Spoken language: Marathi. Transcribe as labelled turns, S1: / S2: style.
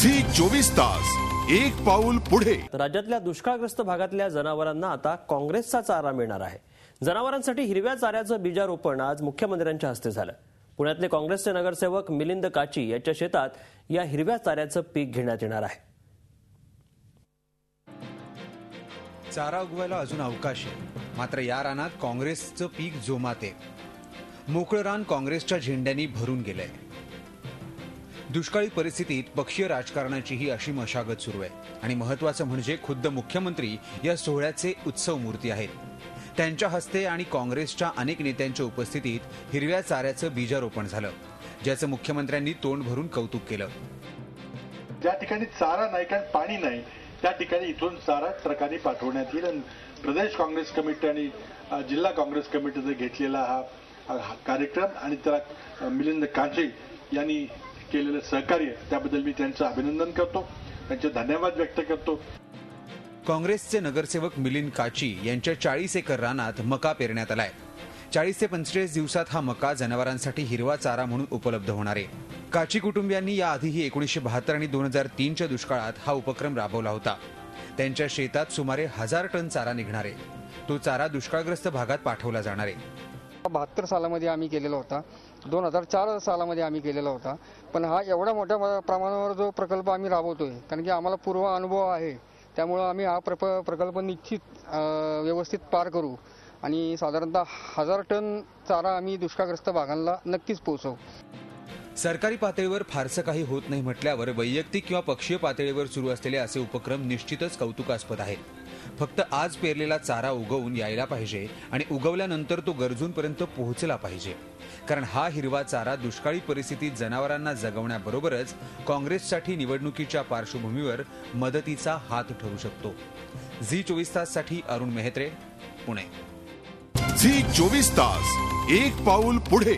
S1: झी 24 तास एक पाऊल पुढे।
S2: राज्यातल्या दुष्काळग्रस्त भागातल्या जनावरांना आता काँग्रेसचा चारा मिळणार आहे। जनावरांसाठी हिरव्या चाऱ्याचं बीजारोपण आज मुख्यमंत्र्यांच्या हस्ते झालं। पुण्यातले काँग्रेसचे नगरसेवक मिलिंद काची यांच्या शेतात या हिरव्या चाऱ्याचं पीक घेण्यात येणार आहे।
S3: चारा उगवायला अजून अवकाश आहे, मात्र या रानात काँग्रेसचं पीक जोमात आहे। मोकळं रान काँग्रेसच्या झेंड्यांनी भरून गेलंय। दुष्काळी परिस्थितीत पक्षीय राजकारणाचीही अशी मशागत सुरू आहे आणि महत्त्वाचं म्हणजे खुद्द मुख्यमंत्री या सोहळ्याचे उत्सव मूर्ती आहेत। त्यांच्या हस्ते आणि काँग्रेसच्या अनेक नेत्यांच्या उपस्थितीत हिरव्या चाऱ्याचं बीजारोपण झालं, ज्याचं मुख्यमंत्र्यांनी तोंड भरून कौतुक केलं।
S4: ज्या ठिकाणी चारा नाही, कारण पाणी नाही, त्या ठिकाणी इथून चारा सरकारने पाठवण्यात येईल। प्रदेश काँग्रेस कमिटी आणि जिल्हा काँग्रेस कमिटीने घेतलेला हा कार्यक्रम आणि त्याला मिलिंद काचे यांनी केलेलं सहकार्य त्याबद्दल मी त्यांचं अभिनंदन करतो, त्यांचे धन्यवाद व्यक्त करतो।
S3: काँग्रेसचे नगरसेवक मिलिंद काची यांच्या 40 एकर रानात मका पेरण्यात आलाय। 40 ते 45 दिवसात हा मका जनावरांसाठी हिरवा चारा म्हणून उपलब्ध होणार आहे। काची कुटुंबियांनी याआधीही 1972 आणि 2003च्या दुष्काळात हा उपक्रम राबवला होता। त्यांच्या शेतात सुमारे 1000 टन चारा निघणार आहे। तो चारा दुष्काळग्रस्त भागात पाठवला जाणार आहे।
S5: 72 सालामध्ये आम्ही केलेला होता, 2004 सालामध्ये आम्ही केलेला होता, पण हा एवढा मोठ्या प्रमाणावर जो प्रकल्प आम्ही राबवतोय, कारण की आम्हाला पूर्व अनुभव आहे, त्यामुळे आम्ही हा प्रकल्प निश्चित व्यवस्थित पार करू आणि साधारणतः 1000 टन चारा आम्ही दुष्काळग्रस्त भागांना नक्कीच पोहोचवू।
S3: सरकारी पातळीवर फारसं काही होत नाही म्हटल्यावर वैयक्तिक किंवा पक्षीय पातळीवर सुरू असलेले असे उपक्रम निश्चितच कौतुकास्पद आहेत। फक्त आज पेरलेला चारा उगवून यायला पाहिजे आणि उगवल्यानंतर तो गरजूंपर्यंत पोहोचला पाहिजे, कारण हा हिरवा चारा दुष्काळी परिस्थितीत जनावरांना जगवण्याबरोबरच काँग्रेससाठी निवडणुकीच्या पार्श्वभूमीवर मदतीचा हात ठरू शकतो। झी 24 ताससाठी अरुण मेहत्रे, पुणे।
S1: झी 24 तास एक पाऊल पुढे।